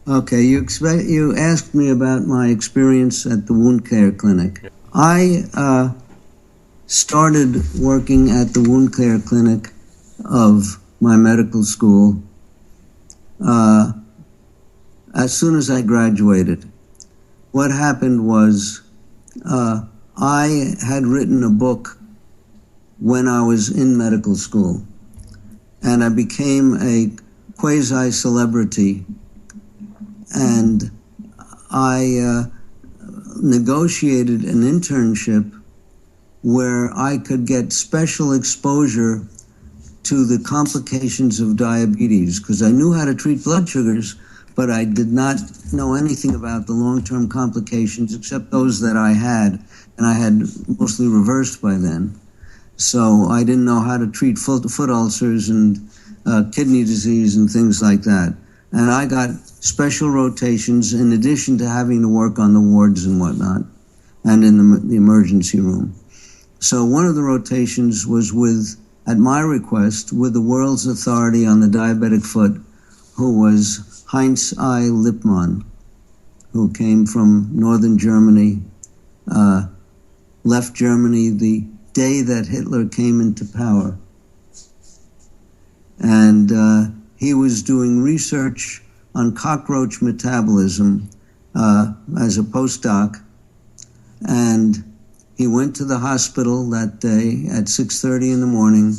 Okay, you asked me about my experience at the wound care clinic. Yeah. I started working at the wound care clinic of my medical school as soon as I graduated. What happened was I had written a book when I was in medical school, and I became a quasi-celebrity, and I negotiated an internship where I could get special exposure to the complications of diabetes, because I knew how to treat blood sugars, but I did not know anything about the long-term complications except those that I had, and I had mostly reversed by then. So I didn't know how to treat foot ulcers and kidney disease and things like that. And I got special rotations in addition to having to work on the wards and whatnot, and in the emergency room. So one of the rotations was at my request, with the world's authority on the diabetic foot, who was Heinz I. Lippmann, who came from northern Germany, left Germany the day that Hitler came into power. And he was doing research on cockroach metabolism as a postdoc. And he went to the hospital that day at 6:30 in the morning,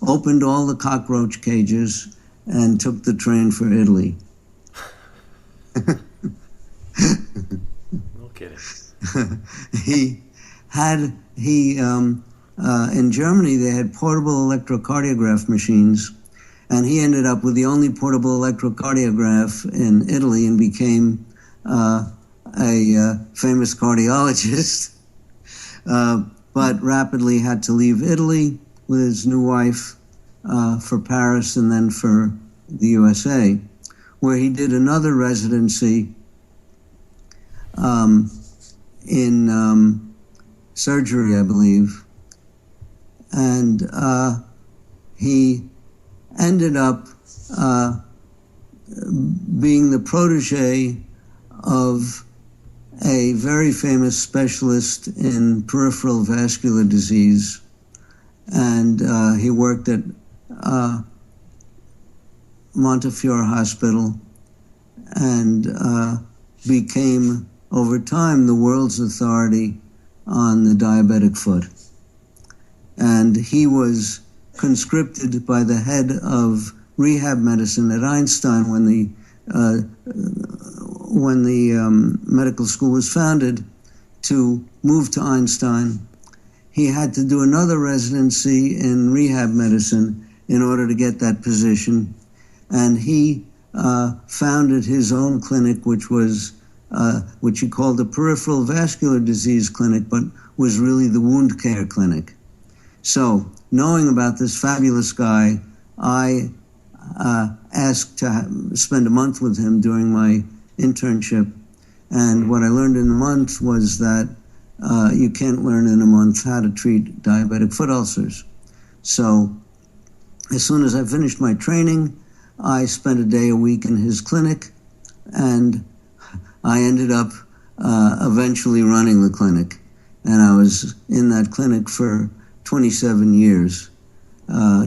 opened all the cockroach cages, and took the train for Italy. No kidding. In Germany, they had portable electrocardiograph machines, and he ended up with the only portable electrocardiograph in Italy and became a famous cardiologist, but rapidly had to leave Italy with his new wife for Paris and then for the USA, where he did another residency in surgery, I believe. And he ended up being the protege of a very famous specialist in peripheral vascular disease. And he worked at Montefiore Hospital and became, over time, the world's authority on the diabetic foot. And he was conscripted by the head of rehab medicine at Einstein when the medical school was founded to move to Einstein. He had to do another residency in rehab medicine in order to get that position. And he founded his own clinic, which he called the Peripheral Vascular Disease Clinic, but was really the wound care clinic. So, knowing about this fabulous guy, I asked to spend a month with him during my internship. And what I learned in a month was that you can't learn in a month how to treat diabetic foot ulcers. So, as soon as I finished my training, I spent a day a week in his clinic, and I ended up eventually running the clinic. And I was in that clinic for 27 years,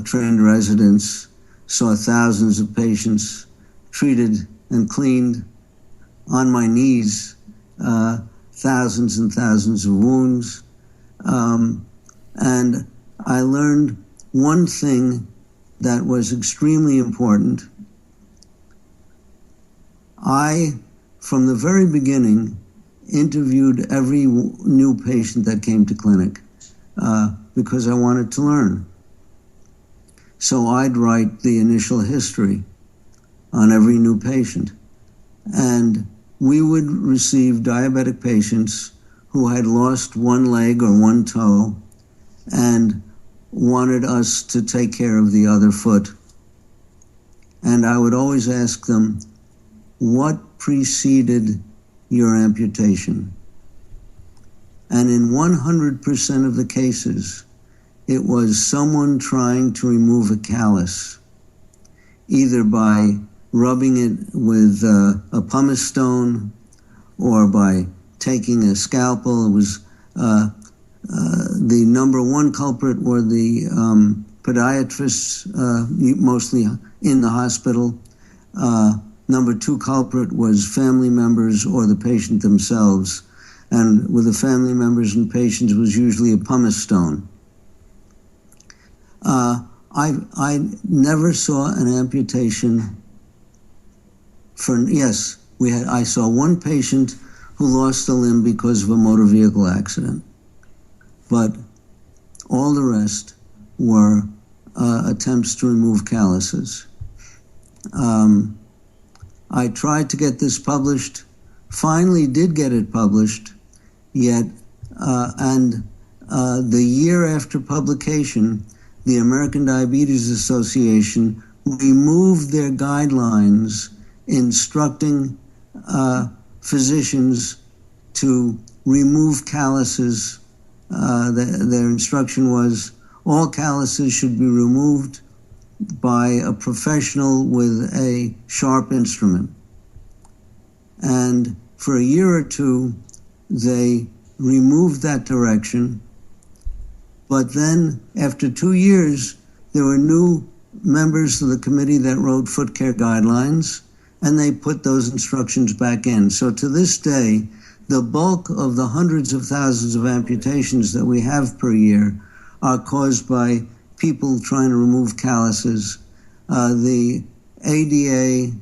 trained residents, saw thousands of patients, treated and cleaned on my knees thousands and thousands of wounds. And I learned one thing that was extremely important. I, from the very beginning, interviewed every new patient that came to clinic because I wanted to learn. So I'd write the initial history on every new patient. And we would receive diabetic patients who had lost one leg or one toe and wanted us to take care of the other foot. And I would always ask them, what preceded your amputation? And in 100% of the cases, it was someone trying to remove a callus, either by rubbing it with a pumice stone or by taking a scalpel. It was the number one culprit were the podiatrists, mostly in the hospital. Number two culprit was family members or the patient themselves. And with the family members and patients, it was usually a pumice stone. I never saw an amputation I saw one patient who lost a limb because of a motor vehicle accident. But all the rest were attempts to remove calluses. I tried to get this published, finally did get it published, yet, the year after publication, the American Diabetes Association removed their guidelines instructing physicians to remove calluses. Their instruction was all calluses should be removed by a professional with a sharp instrument. And for a year or two, they removed that direction. But then, after 2 years, there were new members of the committee that wrote foot care guidelines, and they put those instructions back in. So to this day, the bulk of the hundreds of thousands of amputations that we have per year are caused by people trying to remove calluses. The ADA,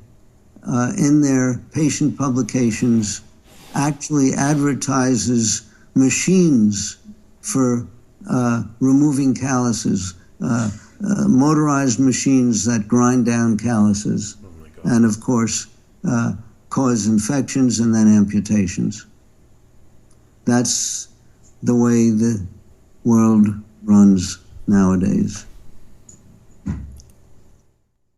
in their patient publications, actually advertises machines for removing calluses, motorized machines that grind down calluses, and of course cause infections and then amputations. That's the way the world runs nowadays.